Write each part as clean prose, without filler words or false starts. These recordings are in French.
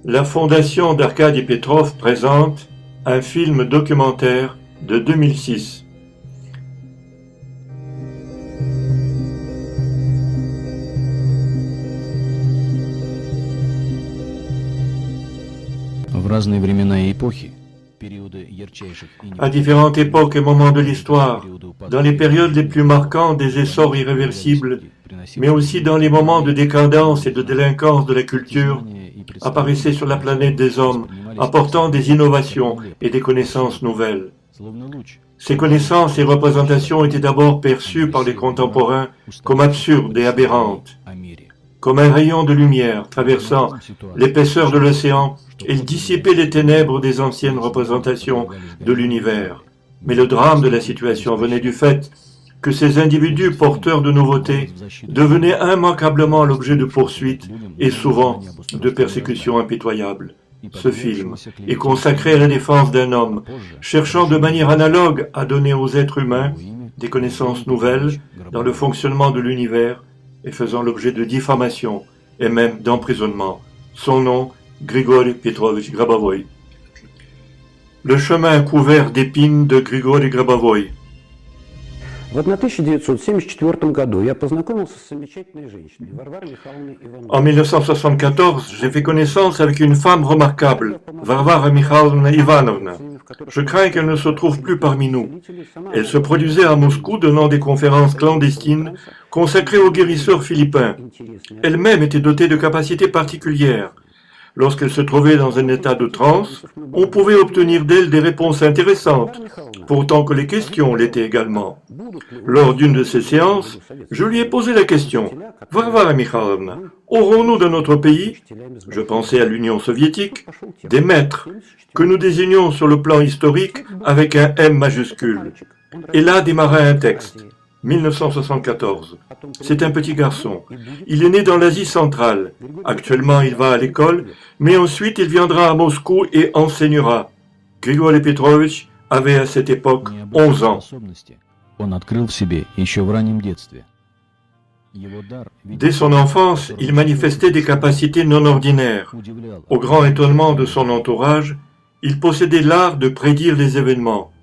La fondation d'Arkady Petrov présente un film documentaire de 2006. À différentes époques et moments de l'histoire, dans les périodes les plus marquantes des essors irréversibles, mais aussi dans les moments de décadence et de délinquance de la culture, apparaissaient sur la planète des hommes, apportant des innovations et des connaissances nouvelles. Ces connaissances et représentations étaient d'abord perçues par les contemporains comme absurdes et aberrantes, comme un rayon de lumière traversant l'épaisseur de l'océan et dissiper les ténèbres des anciennes représentations de l'univers. Mais le drame de la situation venait du fait que ces individus porteurs de nouveautés devenaient immanquablement l'objet de poursuites et souvent de persécutions impitoyables. Ce film est consacré à la défense d'un homme, cherchant de manière analogue à donner aux êtres humains des connaissances nouvelles dans le fonctionnement de l'univers et faisant l'objet de diffamation et même d'emprisonnement. Son nom, Grigori Petrovich Grabovoi. Le chemin couvert d'épines de Grigori Grabovoi. En 1974, j'ai fait connaissance avec une femme remarquable, Varvara Mikhailovna Ivanovna. Je crains qu'elle ne se trouve plus parmi nous. Elle se produisait à Moscou donnant des conférences clandestines consacrées aux guérisseurs philippins. Elle-même était dotée de capacités particulières. Lorsqu'elle se trouvait dans un état de transe, on pouvait obtenir d'elle des réponses intéressantes, pourtant que les questions l'étaient également. Lors d'une de ces séances, je lui ai posé la question « Varvara Mikhailovna, aurons-nous dans notre pays, je pensais à l'Union soviétique, des maîtres, que nous désignions sur le plan historique avec un M majuscule ?» Et là démarra un texte. 1974. C'est un petit garçon. Il est né dans l'Asie centrale. Actuellement, il va à l'école, mais ensuite il viendra à Moscou et enseignera. Grigori Petrovich avait à cette époque 11 ans. Dès son enfance, il manifestait des capacités non ordinaires. Au grand étonnement de son entourage, il possédait l'art de prédire les événements.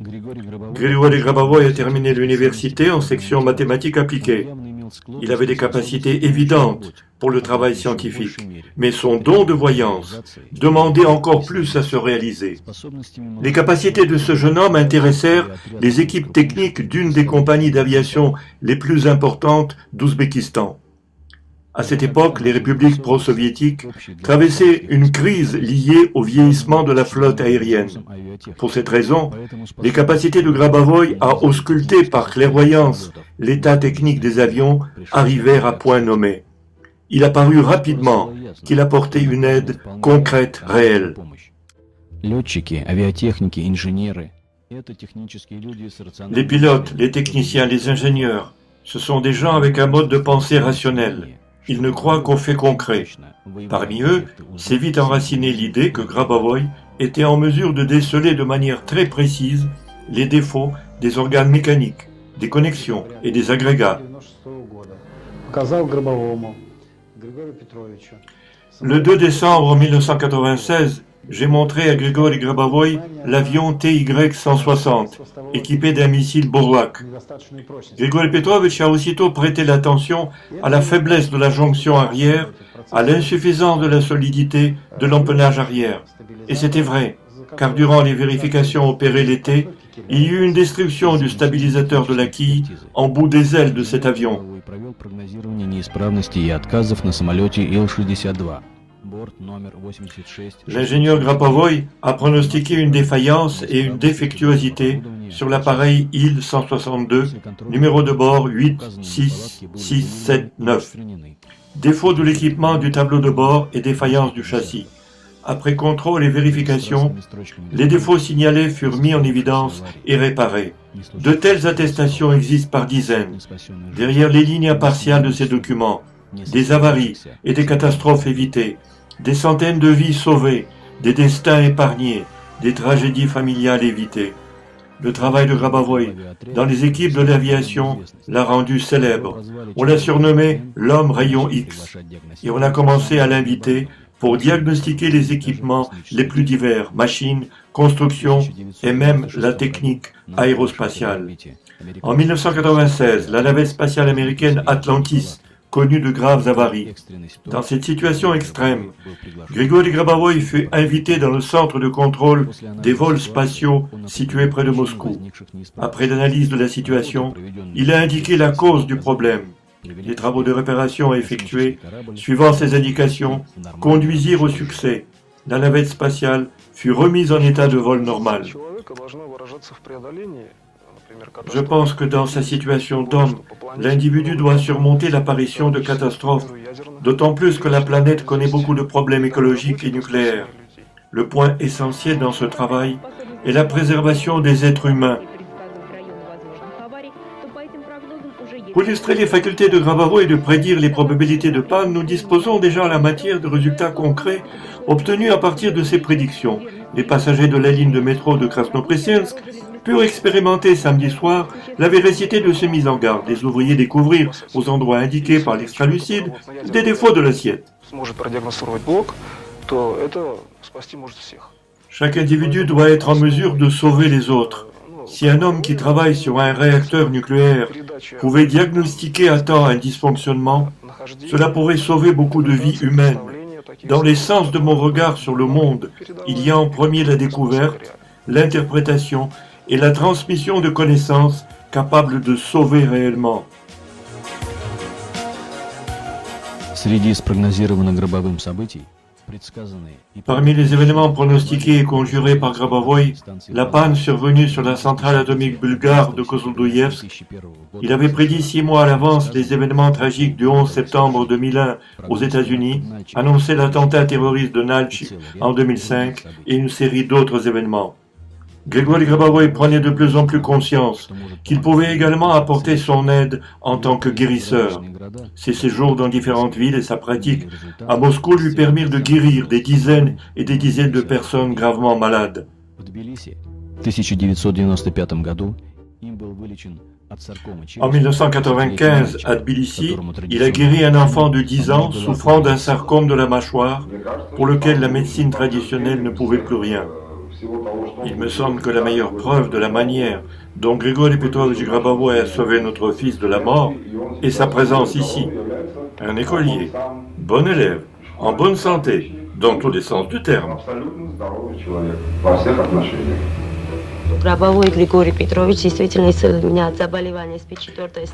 Grigori Grabovoi a terminé l'université en section mathématiques appliquées. Il avait des capacités évidentes pour le travail scientifique, mais son don de voyance demandait encore plus à se réaliser. Les capacités de ce jeune homme intéressèrent les équipes techniques d'une des compagnies d'aviation les plus importantes d'Ouzbékistan. À cette époque, les républiques pro-soviétiques traversaient une crise liée au vieillissement de la flotte aérienne. Pour cette raison, les capacités de Grabovoi à ausculter par clairvoyance l'état technique des avions arrivèrent à point nommé. Il apparut rapidement qu'il apportait une aide concrète, réelle. Les pilotes, les techniciens, les ingénieurs, ce sont des gens avec un mode de pensée rationnel. Ils ne croient qu'aux faits concrets. Parmi eux, s'est vite enracinée l'idée que Grabovoi était en mesure de déceler de manière très précise les défauts des organes mécaniques, des connexions et des agrégats. Le 2 décembre 1996, j'ai montré à Grigori Grabovoi l'avion TY-160, équipé d'un missile Burlak. Grigori Petrovich a aussitôt prêté l'attention à la faiblesse de la jonction arrière, à l'insuffisance de la solidité de l'empennage arrière. Et c'était vrai, car durant les vérifications opérées l'été, il y eut une destruction du stabilisateur de la quille en bout des ailes de cet avion. L'ingénieur Grabovoi a pronostiqué une défaillance et une défectuosité sur l'appareil Il-162, numéro de bord 86679. Défaut de l'équipement du tableau de bord et défaillance du châssis. Après contrôle et vérification, les défauts signalés furent mis en évidence et réparés. De telles attestations existent par dizaines. Derrière les lignes impartiales de ces documents, des avaries et des catastrophes évitées, des centaines de vies sauvées, des destins épargnés, des tragédies familiales évitées. Le travail de Grabovoi dans les équipes de l'aviation l'a rendu célèbre. On l'a surnommé l'homme rayon X et on a commencé à l'inviter pour diagnostiquer les équipements les plus divers, machines, constructions et même la technique aérospatiale. En 1996, la navette spatiale américaine Atlantis connut de graves avaries. Dans cette situation extrême, Grigori Grabovoï fut invité dans le centre de contrôle des vols spatiaux situé près de Moscou. Après l'analyse de la situation, il a indiqué la cause du problème. Les travaux de réparation effectués, suivant ces indications, conduisirent au succès. La navette spatiale fut remise en état de vol normal. Je pense que dans sa situation d'homme, l'individu doit surmonter l'apparition de catastrophes, d'autant plus que la planète connaît beaucoup de problèmes écologiques et nucléaires. Le point essentiel dans ce travail est la préservation des êtres humains. Pour illustrer les facultés de Grabovoï et de prédire les probabilités de panne, nous disposons déjà en la matière de résultats concrets obtenus à partir de ces prédictions. Les passagers de la ligne de métro de Krasnopresensk purent expérimenter samedi soir la véracité de ces mises en garde. Les ouvriers découvrirent, aux endroits indiqués par l'extralucide, des défauts de l'assiette. Chaque individu doit être en mesure de sauver les autres. Si un homme qui travaille sur un réacteur nucléaire pouvait diagnostiquer à temps un dysfonctionnement, cela pourrait sauver beaucoup de vies humaines. Dans l'essence de mon regard sur le monde, il y a en premier la découverte, l'interprétation et la transmission de connaissances capables de sauver réellement. Parmi les événements pronostiqués et conjurés par Grabovoï, la panne survenue sur la centrale atomique bulgare de Kozlodoïevsk. Il avait prédit 6 mois à l'avance les événements tragiques du 11 septembre 2001 aux États-Unis, annoncé l'attentat terroriste de Nalchik en 2005 et une série d'autres événements. Grigori Grabovoï prenait de plus en plus conscience qu'il pouvait également apporter son aide en tant que guérisseur. Ses séjours dans différentes villes et sa pratique à Moscou lui permirent de guérir des dizaines et des dizaines de personnes gravement malades. En 1995, à Tbilissi, il a guéri un enfant de 10 ans souffrant d'un sarcome de la mâchoire pour lequel la médecine traditionnelle ne pouvait plus rien. Il me semble que la meilleure preuve de la manière dont Grigori Petrovich Grabovoï a sauvé notre fils de la mort est sa présence ici. Un écolier, bon élève, en bonne santé, dans tous les sens du terme.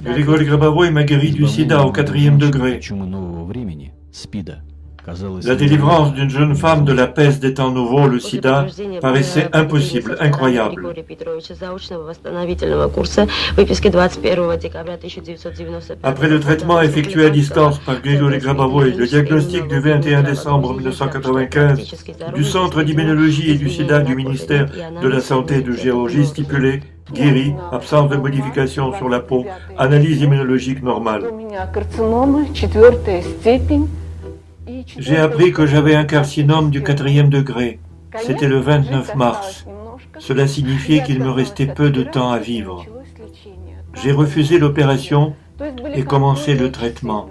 Grigori Grabovoï m'a guéri du sida au 4e degré. La délivrance d'une jeune femme de la peste des temps nouveaux, le sida, paraissait impossible, incroyable. Après le traitement effectué à distance par Grigori Grabovoï, le diagnostic du 21 décembre 1995 du Centre d'immunologie et du sida du ministère de la Santé de Géorgie stipulait guéri, absence de modification sur la peau, analyse immunologique normale. J'ai appris que j'avais un carcinome du 4e degré. C'était le 29 mars. Cela signifiait qu'il me restait peu de temps à vivre. J'ai refusé l'opération et commencé le traitement.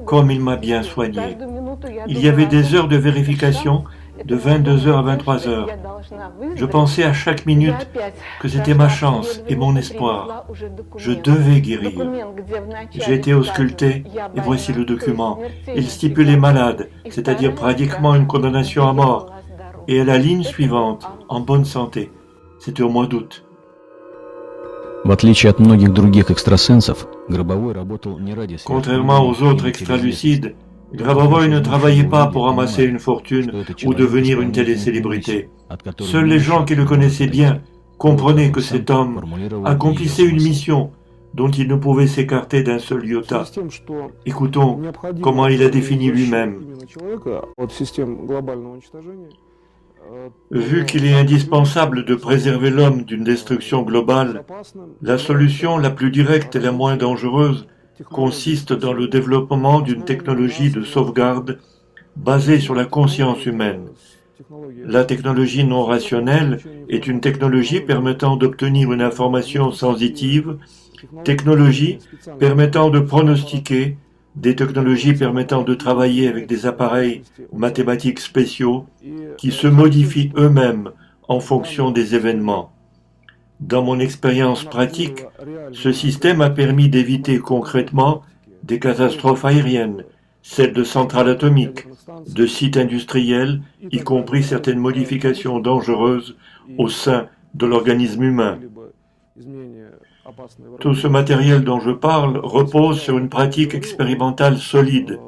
Comme il m'a bien soigné. Il y avait des heures de vérification de 22h à 23h. Je pensais à chaque minute que c'était ma chance et mon espoir. Je devais guérir. J'ai été ausculté et voici le document. Il stipulait malade, c'est-à-dire pratiquement une condamnation à mort. Et à la ligne suivante, en bonne santé. C'était au mois d'août. Contrairement aux autres extralucides, Grabovoï ne travaillait pas pour amasser une fortune ou devenir une télécélébrité. Seuls les gens qui le connaissaient bien comprenaient que cet homme accomplissait une mission dont il ne pouvait s'écarter d'un seul iota. Écoutons comment il a défini lui-même. Vu qu'il est indispensable de préserver l'homme d'une destruction globale, la solution la plus directe et la moins dangereuse consiste dans le développement d'une technologie de sauvegarde basée sur la conscience humaine. La technologie non rationnelle est une technologie permettant d'obtenir une information sensitive, technologie permettant de pronostiquer, des technologies permettant de travailler avec des appareils mathématiques spéciaux qui se modifient eux-mêmes en fonction des événements. Dans mon expérience pratique, ce système a permis d'éviter concrètement des catastrophes aériennes, celles de centrales atomiques, de sites industriels, y compris certaines modifications dangereuses au sein de l'organisme humain. Tout ce matériel dont je parle repose sur une pratique expérimentale solide.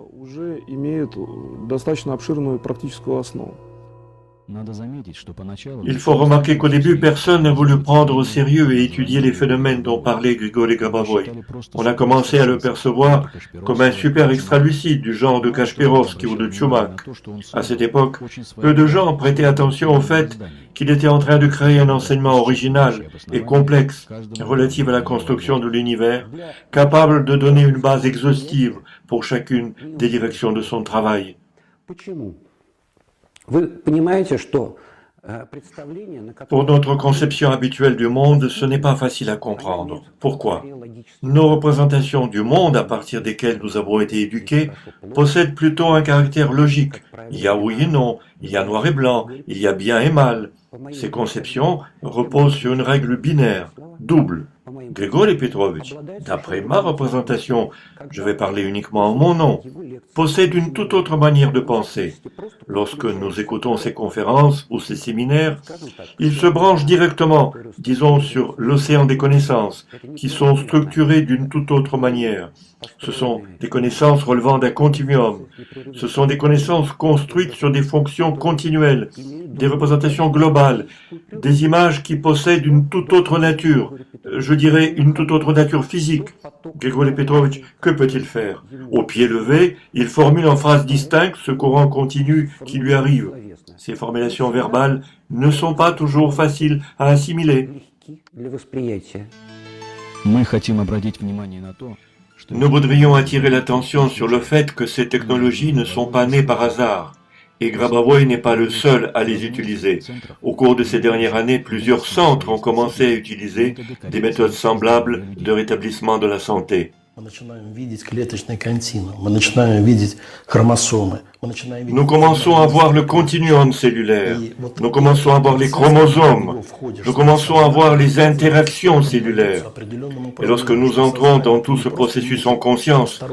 Il faut remarquer qu'au début, personne n'a voulu prendre au sérieux et étudier les phénomènes dont parlait Grigori Grabovoï. On a commencé à le percevoir comme un super extra-lucide du genre de Kasperovski ou de Tchoumak. À cette époque, peu de gens prêtaient attention au fait qu'il était en train de créer un enseignement original et complexe relatif à la construction de l'univers, capable de donner une base exhaustive pour chacune des directions de son travail. Pour notre conception habituelle du monde, ce n'est pas facile à comprendre. Pourquoi? Nos représentations du monde, à partir desquelles nous avons été éduqués, possèdent plutôt un caractère logique. Il y a oui et non, il y a noir et blanc, il y a bien et mal. Ces conceptions reposent sur une règle binaire, double. Grigori Petrovitch, d'après ma représentation, je vais parler uniquement en mon nom, possède une toute autre manière de penser. Lorsque nous écoutons ses conférences ou ses séminaires, il se branche directement, disons, sur l'océan des connaissances, qui sont structurées d'une toute autre manière. Ce sont des connaissances relevant d'un continuum. Ce sont des connaissances construites sur des fonctions continuelles, des représentations globales, des images qui possèdent une toute autre nature, je dirais une toute autre nature physique. Grigori Petrovitch, que peut-il faire? Au pied levé, il formule en phrases distinctes ce courant continu qui lui arrive. Ces formulations verbales ne sont pas toujours faciles à assimiler. Nous voudrions attirer l'attention sur le fait que ces technologies ne sont pas nées par hasard. Et Grabovoï n'est pas le seul à les utiliser. Au cours de ces dernières années, plusieurs centres ont commencé à utiliser des méthodes semblables de rétablissement de la santé. Nous commençons à voir le continuum cellulaire, nous commençons à voir les chromosomes, nous commençons à voir les interactions cellulaires. Et lorsque nous entrons dans tout ce processus en conscience,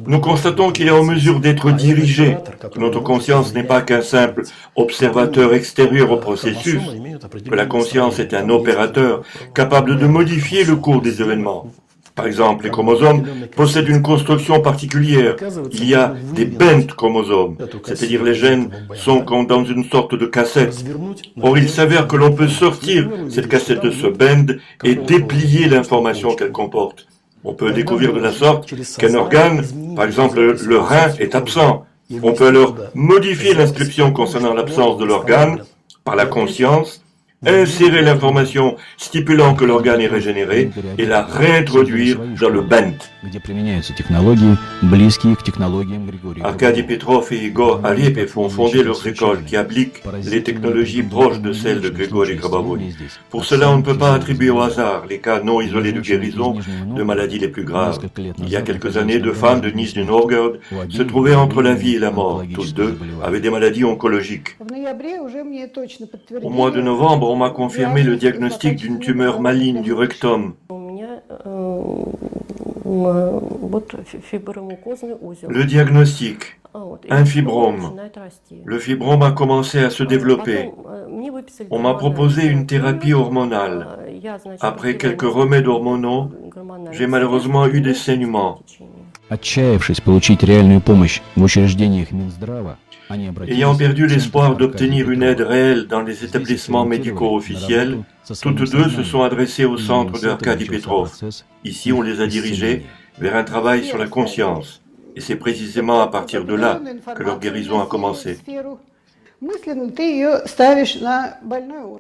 nous constatons qu'il est en mesure d'être dirigé, que notre conscience n'est pas qu'un simple observateur extérieur au processus, que la conscience est un opérateur capable de modifier le cours des événements. Par exemple, les chromosomes possèdent une construction particulière. Il y a des bent chromosomes, c'est-à-dire les gènes sont comme dans une sorte de cassette. Or, il s'avère que l'on peut sortir cette cassette de ce bend et déplier l'information qu'elle comporte. On peut découvrir de la sorte qu'un organe, par exemple le rein, est absent. On peut alors modifier l'inscription concernant l'absence de l'organe par la conscience, insérer l'information stipulant que l'organe est régénéré et la réintroduire dans le bent. Arkady Petrov et Igor Aliepev ont fondé leurs écoles qui appliquent les technologies proches de celles de Grigori Grabovoï. Pour cela, on ne peut pas attribuer au hasard les cas non isolés de guérison de maladies les plus graves. Il y a quelques années, deux femmes de Nizhny Novgorod se trouvaient entre la vie et la mort. Toutes deux avaient des maladies oncologiques. Au mois de novembre, on m'a confirmé le diagnostic d'une tumeur maligne du rectum. Le diagnostic, un fibrome. Le fibrome a commencé à se développer. On m'a proposé une thérapie hormonale. Après quelques remèdes hormonaux, j'ai malheureusement eu des saignements. Ayant perdu l'espoir d'obtenir une aide réelle dans les établissements médicaux officiels, toutes deux se sont adressées au centre de Arkady Petrov. Ici, on les a dirigées vers un travail sur la conscience. Et c'est précisément à partir de là que leur guérison a commencé.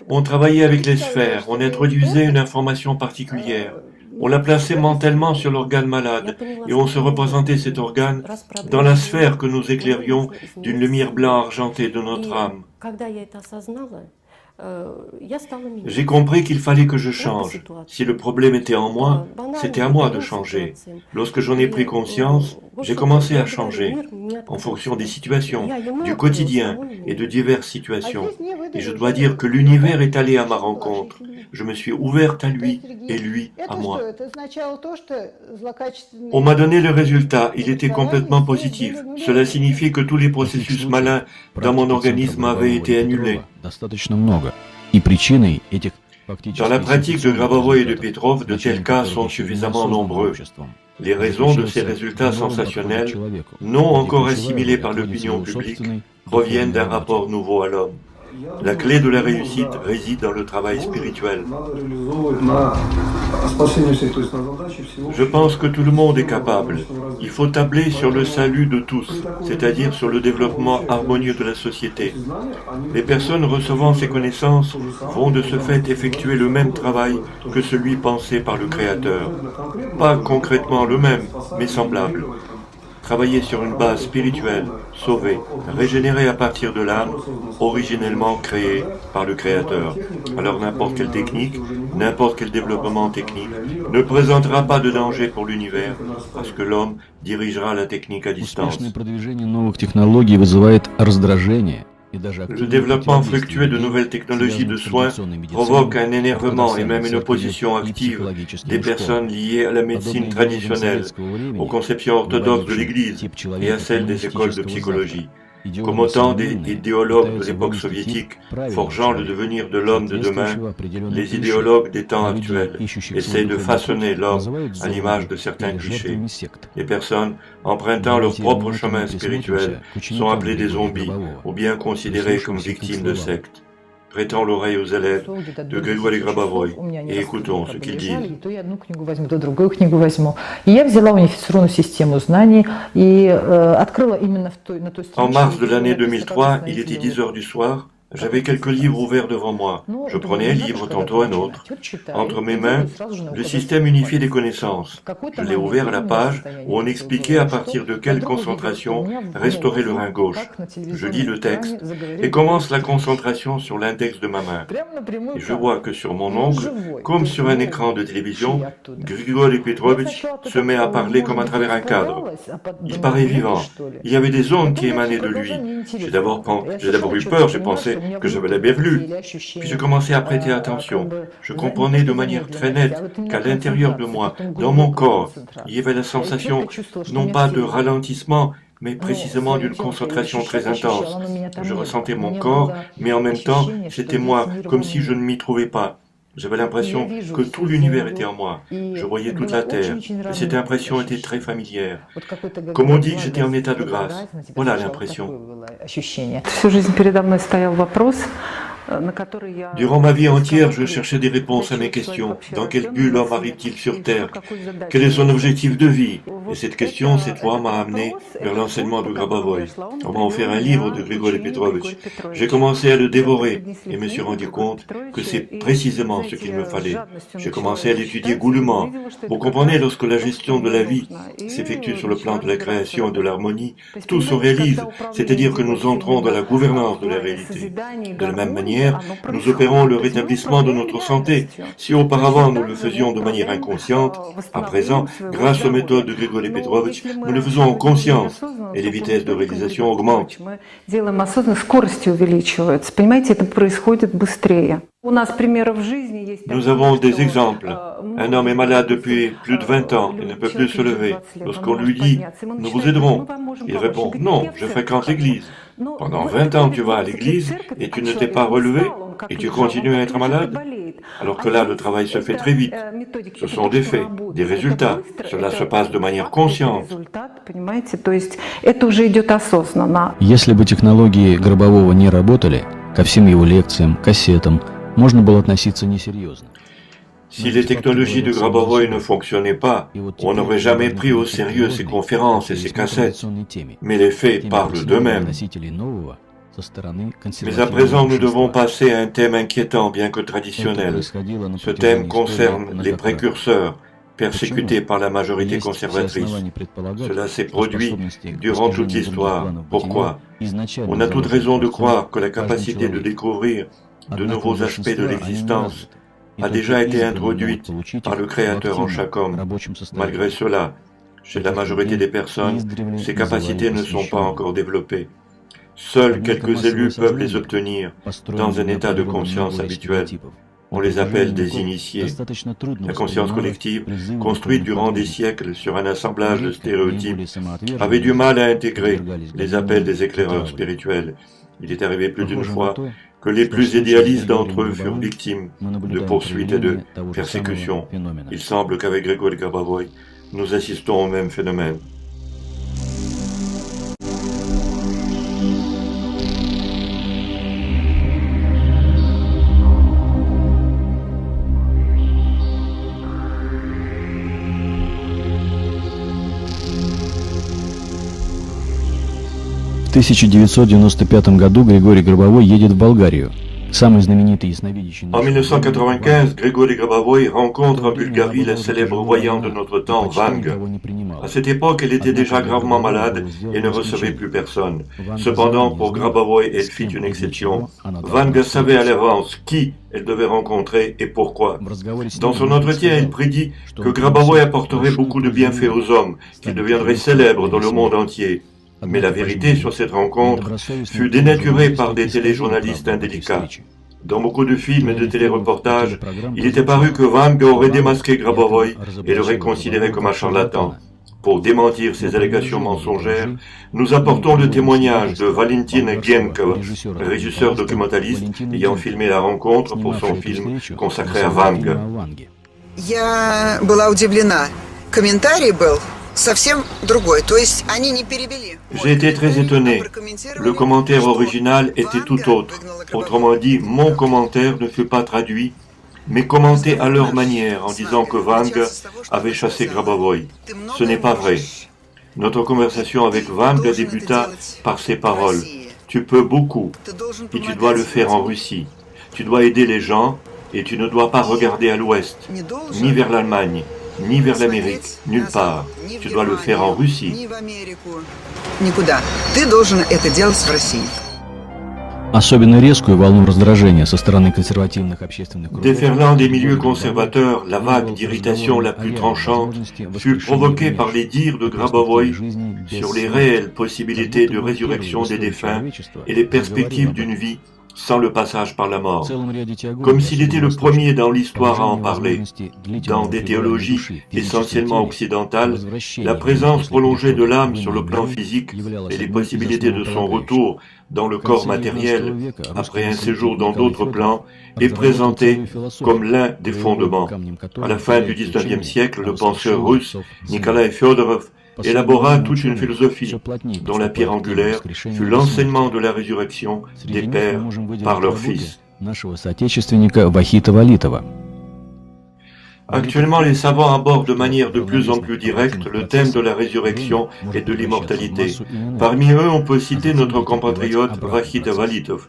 On travaillait avec les sphères, on introduisait une information particulière. On la plaçait mentalement sur l'organe malade et on se représentait cet organe dans la sphère que nous éclairions d'une lumière blanc argentée de notre âme. J'ai compris qu'il fallait que je change. Si le problème était en moi, c'était à moi de changer. Lorsque j'en ai pris conscience, J'ai commencé à changer en fonction des situations, du quotidien et de diverses situations. Et je dois dire que l'univers est allé à ma rencontre. Je me suis ouverte à lui et lui à moi. On m'a donné le résultat, il était complètement positif. Cela signifie que tous les processus malins dans mon organisme avaient été annulés. Dans la pratique de Grabovoi et de Petrov, de tels cas sont suffisamment nombreux. Les raisons de ces résultats sensationnels, non encore assimilés par l'opinion publique, proviennent d'un rapport nouveau à l'homme. La clé de la réussite réside dans le travail spirituel. Je pense que tout le monde est capable. Il faut tabler sur le salut de tous, c'est-à-dire sur le développement harmonieux de la société. Les personnes recevant ces connaissances vont de ce fait effectuer le même travail que celui pensé par le Créateur. Pas concrètement le même, mais semblable. Travailler sur une base spirituelle, sauvée, régénérée à partir de l'âme, originellement créée par le Créateur. Alors n'importe quelle technique, n'importe quel développement technique ne présentera pas de danger pour l'univers, parce que l'homme dirigera la technique à distance. Le développement fluctué de nouvelles technologies de soins provoque un énervement et même une opposition active des personnes liées à la médecine traditionnelle, aux conceptions orthodoxes de l'Église et à celles des écoles de psychologie. Comme autant d'idéologues de l'époque soviétique, forgeant le devenir de l'homme de demain, les idéologues des temps actuels essaient de façonner l'homme à l'image de certains clichés. Les personnes empruntant leur propre chemin spirituel sont appelées des zombies ou bien considérées comme victimes de sectes. Prêtons l'oreille aux élèves de Григорий Гробовой et écoutons ce qu'ils disent. En mars de l'année 2003, il était 10 heures du soir. J'avais quelques livres ouverts devant moi. Je prenais un livre, tantôt un autre. Entre mes mains, le système unifié des connaissances. Je l'ai ouvert à la page où on expliquait à partir de quelle concentration restaurer le rein gauche. Je lis le texte et commence la concentration sur l'index de ma main. Et je vois que sur mon ongle, comme sur un écran de télévision, Grigori Petrovitch se met à parler comme à travers un cadre. Il paraît vivant. Il y avait des ondes qui émanaient de lui. J'ai d'abord eu peur, j'ai pensé que je l'avais vu. Puis je commençais à prêter attention. Je comprenais de manière très nette qu'à l'intérieur de moi, dans mon corps, il y avait la sensation non pas de ralentissement, mais précisément d'une concentration très intense. Je ressentais mon corps, mais en même temps, c'était moi, comme si je ne m'y trouvais pas. J'avais l'impression que tout l'univers était en moi. Je voyais toute la terre. Et cette impression était très familière. Comme on dit que j'étais en état de grâce. Voilà l'impression. Durant ma vie entière, je cherchais des réponses à mes questions. Dans quel but l'homme arrive-t-il sur Terre? Quel est son objectif de vie? Et cette question, cette fois, m'a amené vers l'enseignement de Grabovoi. On m'a offert un livre de Grigori Petrovitch. J'ai commencé à le dévorer et me suis rendu compte que c'est précisément ce qu'il me fallait. J'ai commencé à l'étudier goulûment. Vous comprenez, lorsque la gestion de la vie s'effectue sur le plan de la création et de l'harmonie, tout se réalise, c'est-à-dire que nous entrons dans la gouvernance de la réalité. De la même manière, nous opérons le rétablissement de notre santé. Si auparavant nous le faisions de manière inconsciente, à présent, grâce aux méthodes de Grigori Petrovitch, nous le faisons en conscience et les vitesses de réalisation augmentent. Nous avons des exemples. Un homme est malade depuis plus de 20 ans et ne peut plus se lever. Lorsqu'on lui dit « Nous vous aiderons », il répond « Non, je fréquente l'église ». Pendant 20 ans, tu vas à l'église et tu ne t'es pas relevé et tu continues à être malade. Alors que là, le travail se fait très vite. Ce sont des faits, des résultats. Cela se passe de manière consciente. Если бы технологии Гробового не работали, ко всем его лекциям, кассетам, можно было относиться несерьезно. Si les technologies de Grabovoi ne fonctionnaient pas, on n'aurait jamais pris au sérieux ses conférences et ses cassettes. Mais les faits parlent d'eux-mêmes. Mais à présent, nous devons passer à un thème inquiétant, bien que traditionnel. Ce thème concerne les précurseurs, persécutés par la majorité conservatrice. Cela s'est produit durant toute l'histoire. Pourquoi? On a toute raison de croire que la capacité de découvrir de nouveaux aspects de l'existence a déjà été introduite par le Créateur en chaque homme. Malgré cela, Chez la majorité des personnes, ces capacités ne sont pas encore développées. Seuls quelques élus peuvent les obtenir dans un état de conscience habituel. On les appelle des initiés. La conscience collective, construite durant des siècles sur un assemblage de stéréotypes, avait du mal à intégrer les appels des éclaireurs spirituels. Il est arrivé plus d'une fois que les plus idéalistes d'entre eux furent victimes de poursuites et de persécutions. Il semble qu'avec Grigori Grabovoi, nous assistons au même phénomène. В 1995 году Григорий Гробовой едет в Болгарию. Самый знаменитый ясновидящий... En 1995, Grigori Grabovoi rencontre en Bulgarie la célèbre voyante de notre temps, Vanga. À cette époque, elle était déjà gravement malade et ne recevait plus personne. Cependant, pour Grabovoi, elle fit une exception. Vanga savait à l'avance qui elle devait rencontrer et pourquoi. Dans son entretien, elle prédit que Grabovoi apporterait beaucoup de bienfaits aux hommes, qu'il deviendrait célèbre dans le monde entier. Mais la vérité sur cette rencontre fut dénaturée par des téléjournalistes indélicats. Dans beaucoup de films et de téléreportages, il était paru que Vanga aurait démasqué Grabovoi et l'aurait considéré comme un charlatan. Pour démentir ces allégations mensongères, nous apportons le témoignage de Valentin Genkov, régisseur documentaliste ayant filmé la rencontre pour son film consacré à Vanga. Я была удивлена. Комментарий был совсем другой, то есть они не перевели. J'ai été très étonné. Le commentaire original était tout autre. Autrement dit, mon commentaire ne fut pas traduit, mais commenté à leur manière en disant que Vanga avait chassé Grabovoi. Ce n'est pas vrai. Notre conversation avec Vanga débuta par ces paroles. Tu peux beaucoup, et tu dois le faire en Russie. Tu dois aider les gens, et tu ne dois pas regarder à l'ouest, ni vers l'Allemagne, ni vers l'Amérique, nulle part. Tu dois le faire en Russie. Особенно резкую волну раздражения со стороны консервативных общественных кругов. Déferlant des milieux conservateurs, la vague d'irritation la plus tranchante fut provoquée par les dires de Grabovoi sur les réelles possibilités de résurrection des défunts et les perspectives d'une vie sans le passage par la mort, comme s'il était le premier dans l'histoire à en parler. Dans des théologies essentiellement occidentales, la présence prolongée de l'âme sur le plan physique et les possibilités de son retour dans le corps matériel, après un séjour dans d'autres plans, est présentée comme l'un des fondements. À la fin du XIXe siècle, le penseur russe Nikolai Fyodorov élabora toute une philosophie dont la pierre angulaire fut l'enseignement de la résurrection des pères par leurs fils. Actuellement, les savants abordent de manière de plus en plus directe le thème de la résurrection et de l'immortalité. Parmi eux, on peut citer notre compatriote Vahid Valitov.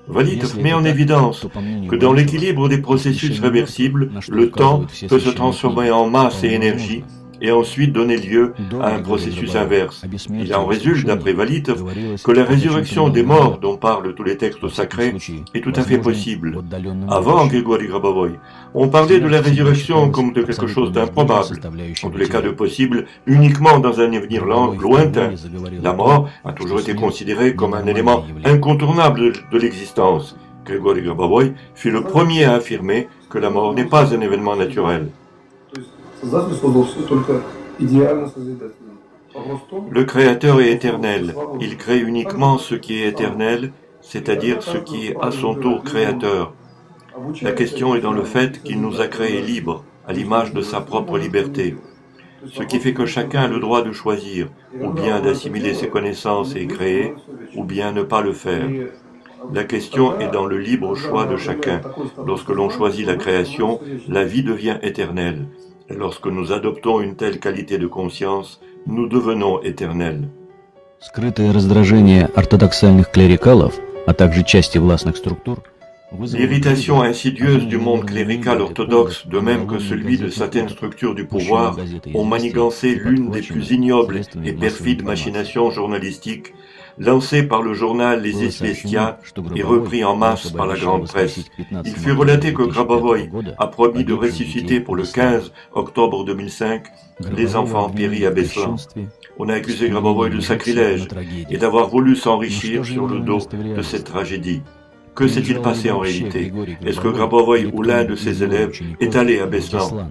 Valitov met en évidence que dans l'équilibre des processus réversibles, le temps peut se transformer en masse et énergie, et ensuite donner lieu à un processus inverse. Il en résulte, d'après Valitov, que la résurrection des morts dont parlent tous les textes sacrés est tout à fait possible. Avant Grigori Grabovoi, on parlait de la résurrection comme de quelque chose d'improbable, en tous les cas de possible uniquement dans un avenir lointain. La mort a toujours été considérée comme un élément incontournable de l'existence. Grigori Grabovoi fut le premier à affirmer que la mort n'est pas un événement naturel. Le Créateur est éternel. Il crée uniquement ce qui est éternel, c'est-à-dire ce qui est à son tour créateur. La question est dans le fait qu'il nous a créés libres, à l'image de sa propre liberté. Ce qui fait que chacun a le droit de choisir, ou bien d'assimiler ses connaissances et créer, ou bien ne pas le faire. La question est dans le libre choix de chacun. Lorsque l'on choisit la création, la vie devient éternelle. Et lorsque nous adoptons une telle qualité de conscience, nous devenons éternels. Скрытое раздражение ортодоксальных клерикалов, а также части властных структур, L'irritation insidieuse du monde clérical orthodoxe, de même que celui de certaines structures du pouvoir, ont manigancé l'une des plus ignobles et perfides machinations journalistiques lancées par le journal Les Известия et repris en masse par la grande presse. Il fut relaté que Grabovoï a promis de ressusciter pour le 15 octobre 2005 les enfants péris à Beslan. On a accusé Grabovoï de sacrilège et d'avoir voulu s'enrichir sur le dos de cette tragédie. Que s'est-il passé en réalité? Est-ce que Grabovoï ou l'un de ses élèves est allé à Beslan?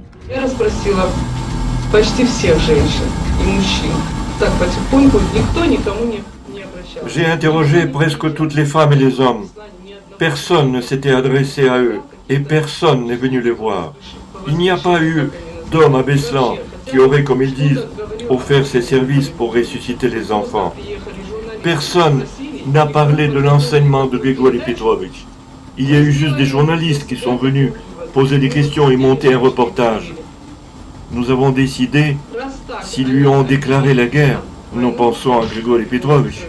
J'ai interrogé presque toutes les femmes et les hommes. Personne ne s'était adressé à eux et personne n'est venu les voir. Il n'y a pas eu d'homme à Beslan qui aurait, comme ils disent, offert ses services pour ressusciter les enfants. Personne n'a parlé de l'enseignement de Grigori Petrovitch. Il y a eu juste des journalistes qui sont venus poser des questions et monter un reportage. Nous avons décidé, s'ils lui ont déclaré la guerre, nous pensons à Grigori Petrovitch,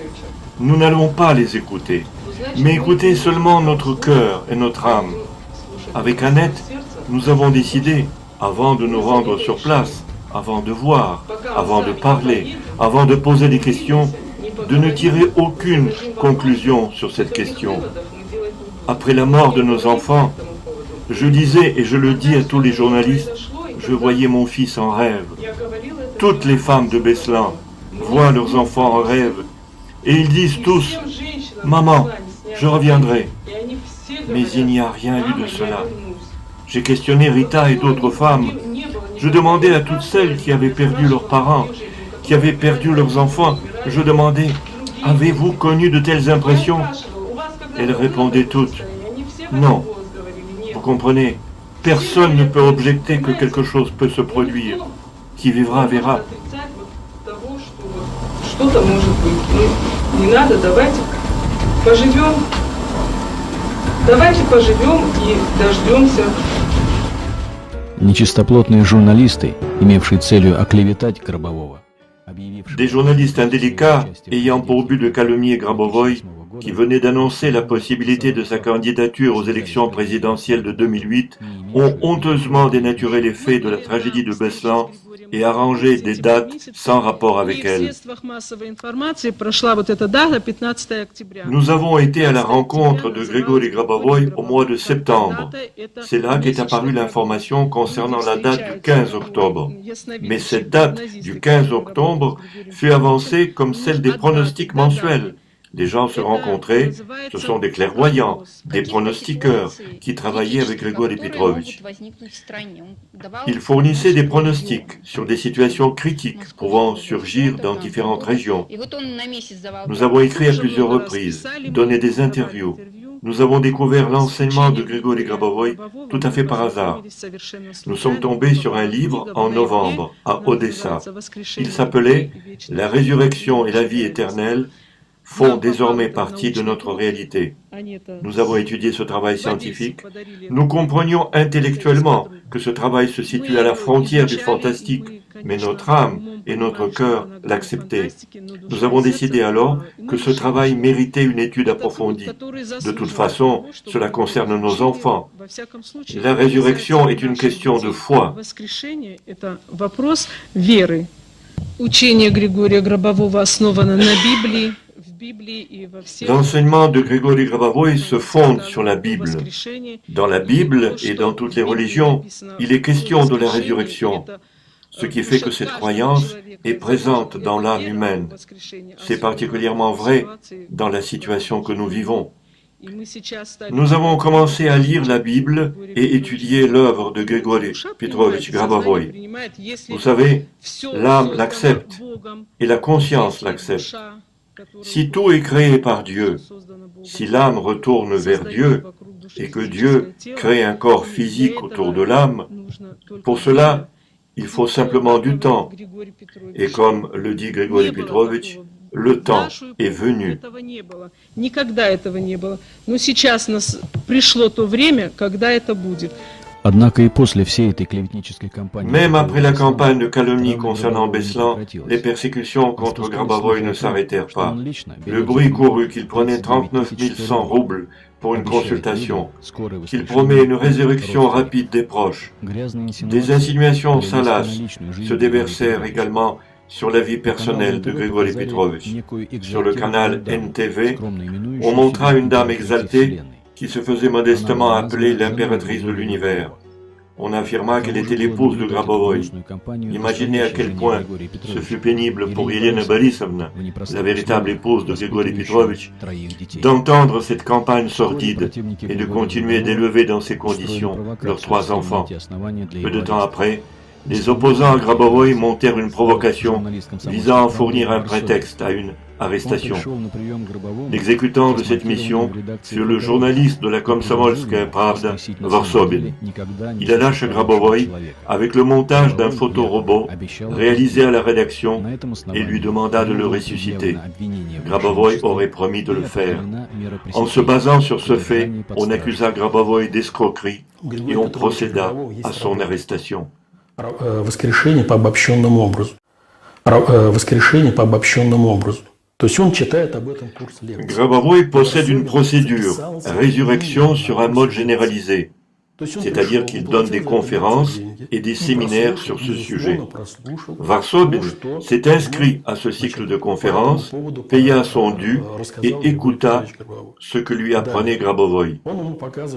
nous n'allons pas les écouter, mais écouter seulement notre cœur et notre âme. Avec Annette, nous avons décidé, avant de nous rendre sur place, avant de voir, avant de parler, avant de poser des questions, de ne tirer aucune conclusion sur cette question. Après la mort de nos enfants, je disais et je le dis à tous les journalistes, je voyais mon fils en rêve. Toutes les femmes de Beslan voient leurs enfants en rêve et ils disent tous « Maman, je reviendrai ». Mais il n'y a rien eu de cela. J'ai questionné Rita et d'autres femmes. Je demandais à toutes celles qui avaient perdu leurs parents, qui avaient perdu leurs enfants, je demandais « Avez-vous connu de telles impressions ?» Elles répondaient toutes « Non ». Vous comprenez, personne ne peut objecter que quelque chose peut se produire. Qui vivra verra. Нечистоплотные журналисты, имевшие целью оклеветать Гробового, des journalistes indélicats ayant pour but de calomnier Grabovoï, qui venait d'annoncer la possibilité de sa candidature aux élections présidentielles de 2008, ont honteusement dénaturé les faits de la tragédie de Beslan et arrangé des dates sans rapport avec elle. Nous avons été à la rencontre de Grigori Grabovoï au mois de septembre. C'est là qu'est apparue l'information concernant la date du 15 octobre. Mais cette date du 15 octobre fut avancée comme celle des pronostics mensuels. Les gens se rencontraient, ce sont des clairvoyants, des pronostiqueurs qui travaillaient avec Grigori Petrovitch. Ils fournissaient des pronostics sur des situations critiques pouvant surgir dans différentes régions. Nous avons écrit à plusieurs reprises, donné des interviews. Nous avons découvert l'enseignement de Grigori Grabovoï tout à fait par hasard. Nous sommes tombés sur un livre en novembre, à Odessa. Il s'appelait « La résurrection et la vie éternelle » font désormais partie de notre réalité. Nous avons étudié ce travail scientifique. Nous comprenions intellectuellement que ce travail se situe à la frontière du fantastique, mais notre âme et notre cœur l'acceptaient. Nous avons décidé alors que ce travail méritait une étude approfondie. De toute façon, cela concerne nos enfants. La résurrection est une question de foi. L'enseignement de Grigori Grabovoï se fonde sur la Bible. Dans la Bible et dans toutes les religions, il est question de la résurrection, ce qui fait que cette croyance est présente dans l'âme humaine. C'est particulièrement vrai dans la situation que nous vivons. Nous avons commencé à lire la Bible et étudier l'œuvre de Grigori Petrovitch Grabovoï. Vous savez, l'âme l'accepte et la conscience l'accepte. Si tout est créé par Dieu, si l'âme retourne vers Dieu et que Dieu crée un corps physique autour de l'âme, pour cela, il faut simplement du temps. Et comme le dit Grigori Petrovitch, le temps est venu. Однако и после всей этой клеветнической кампании... Même après la campagne de calomnie concernant Beslan, les persécutions contre Grabovoi ne s'arrêtèrent pas. Le bruit courut qu'il prenait 39 100 roubles pour une consultation, qu'il promet une résurrection rapide des proches. Des insinuations salaces se déversèrent également sur la vie personnelle de Grigory Petrovitch. Sur le canal NTV, on montra une dame exaltée qui se faisait modestement appeler l'impératrice de l'univers. On affirma qu'elle était l'épouse de Grabovoi. Imaginez à quel point ce fut pénible pour Elena Borisovna, la véritable épouse de Grigory Petrovitch, d'entendre cette campagne sordide et de continuer d'élever dans ces conditions leurs 3 enfants. Peu de temps après, les opposants à Grabovoi montèrent une provocation visant à fournir un prétexte à une arrestation. L'exécutant de cette mission fut le journaliste de la Komsomolskaya Pravda, Varsobin. Il alla chez Grabovoi avec le montage d'un photorobot réalisé à la rédaction et lui demanda de le ressusciter. Grabovoi aurait promis de le faire. En se basant sur ce fait, on accusa Grabovoi d'escroquerie et on procéda à son arrestation. Воскрешение по обобщенному образу. Воскрешение по обобщенному образу. То есть он читает об этом курс лекций. Grabovoi possède une procédure, résurrection sur un mode généralisé, c'est-à-dire qu'il donne des conférences et des séminaires sur ce sujet. Varsobin s'est inscrit à ce cycle de conférences, paya son dû et écouta ce que lui apprenait Grabovoi.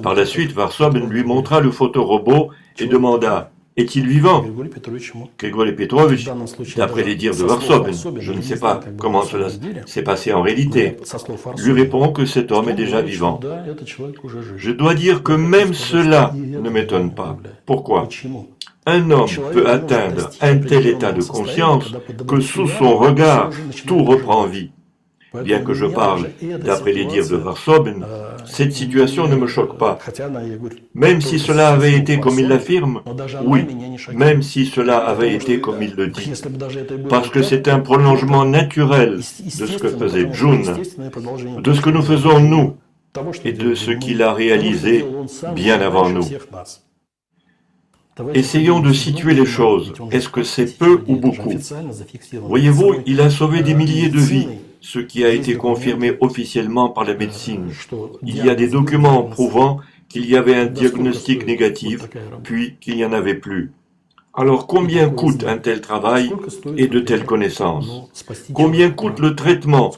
Par la suite, Varsobin lui montra le photorobot et demanda: est-il vivant? Grigory Petrovitch, d'après les dires de Varsobin, je ne sais pas comment cela s'est passé en réalité, lui répond que cet homme est déjà vivant. Je dois dire que même cela ne m'étonne pas. Pourquoi? Un homme peut atteindre un tel état de conscience que sous son regard, tout reprend vie. Bien que je parle d'après les dires de Varsobin, cette situation ne me choque pas. Même si cela avait été comme il l'affirme, oui, même si cela avait été comme il le dit. Parce que c'est un prolongement naturel de ce que faisait Jun, de ce que nous faisons nous, et de ce qu'il a réalisé bien avant nous. Essayons de situer les choses. Est-ce que c'est peu ou beaucoup? Voyez-vous, il a sauvé des milliers de vies, ce qui a été confirmé officiellement par la médecine. Il y a des documents prouvant qu'il y avait un diagnostic négatif, puis qu'il n'y en avait plus. Alors combien coûte un tel travail et de telles connaissances? Combien coûte le traitement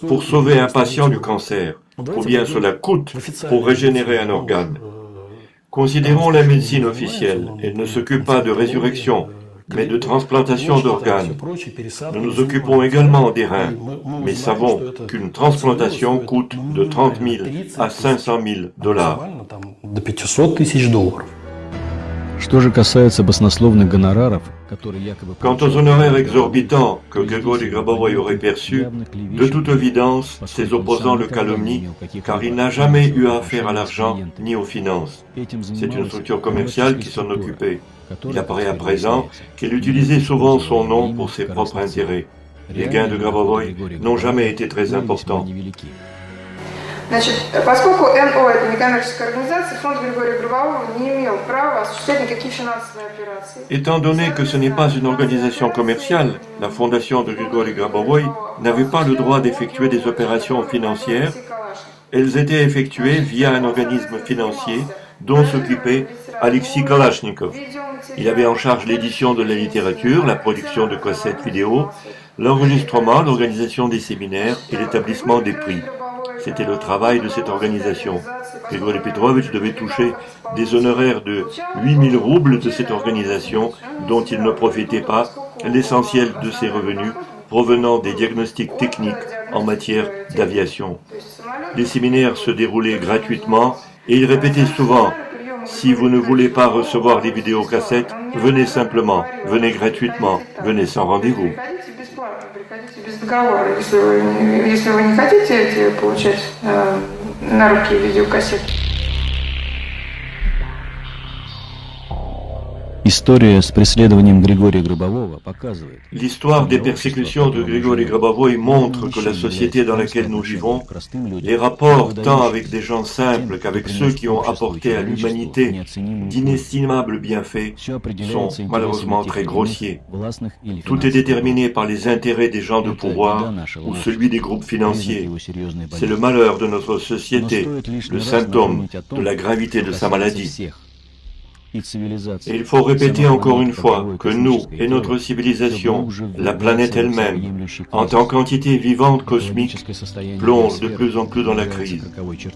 pour sauver un patient du cancer? Combien cela coûte pour régénérer un organe? Considérons la médecine officielle. Elle ne s'occupe pas de résurrection, mais de transplantation d'organes. Nous nous occupons également des reins, mais savons qu'une transplantation coûte de 30 000 à 500 000 dollars. Что же касается баснословных гонораров, которые якобы... Quant aux honoraires exorbitants que Grigory Grabovoi aurait perçus, de toute évidence, ses opposants le calomnient, car il n'a jamais eu affaire à l'argent ni aux finances. C'est une structure commerciale qui s'en occupait. Il apparaît à présent qu'elle utilisait souvent son nom pour ses propres intérêts. Les gains de Grabovoi n'ont jamais été très importants. Значит, поскольку НО – это некоммерческая организация, фонд Григория Грабового не имел права осуществлять никакие финансовые операции. Étant donné que ce n'est pas une organisation commerciale, la fondation de Grigory Grabovoi n'avait pas le droit d'effectuer des opérations financières. Elles étaient effectuées via un organisme financier dont s'occupait Alexis Kalachnikov. Il avait en charge l'édition de la littérature, la production de cassettes vidéo, l'enregistrement, l'organisation des séminaires et l'établissement des prix. C'était le travail de cette organisation. Grigory Petrovitch devait toucher des honoraires de 8 000 roubles de cette organisation dont il ne profitait pas, l'essentiel de ses revenus provenant des diagnostics techniques en matière d'aviation. Les séminaires se déroulaient gratuitement et il répétait souvent: si vous ne voulez pas recevoir les vidéocassettes, venez simplement, venez gratuitement, venez sans rendez-vous. Если вы не хотите получать на руки видеокассеты. История с преследованием Григория Гробового показывает, L'histoire des persécutions de Grigori Grabovoy montre que la société dans laquelle nous vivons, les rapports tant avec des gens simples qu'avec ceux qui ont apporté à l'humanité d'inestimables bienfaits sont malheureusement très grossiers. Tout est déterminé par les intérêts des gens de pouvoir ou celui des groupes financiers. C'est le malheur de notre société, le symptôme de la gravité de sa maladie. Et il faut répéter encore une fois que nous et notre civilisation, la planète elle-même, en tant qu'entité vivante cosmique, plonge de plus en plus dans la crise.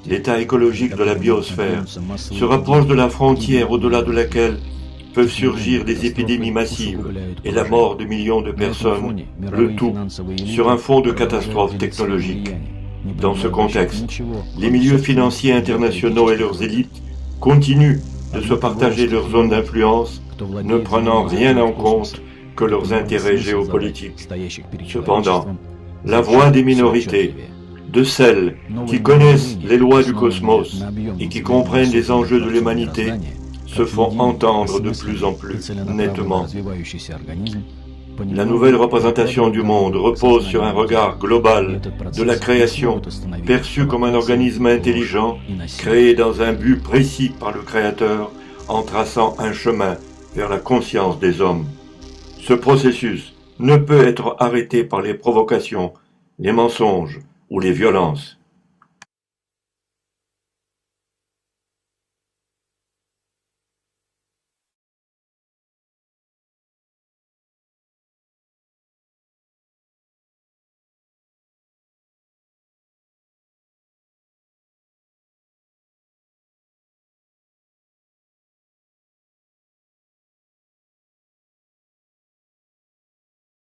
L'état écologique de la biosphère se rapproche de la frontière au-delà de laquelle peuvent surgir des épidémies massives et la mort de millions de personnes, le tout sur un fond de catastrophe technologique. Dans ce contexte, les milieux financiers internationaux et leurs élites continuent de se partager leurs zones d'influence, ne prenant rien en compte que leurs intérêts géopolitiques. Cependant, la voix des minorités, de celles qui connaissent les lois du cosmos et qui comprennent les enjeux de l'humanité, se font entendre de plus en plus nettement. La nouvelle représentation du monde repose sur un regard global de la création, perçue comme un organisme intelligent, créé dans un but précis par le Créateur, en traçant un chemin vers la conscience des hommes. Ce processus ne peut être arrêté par les provocations, les mensonges ou les violences.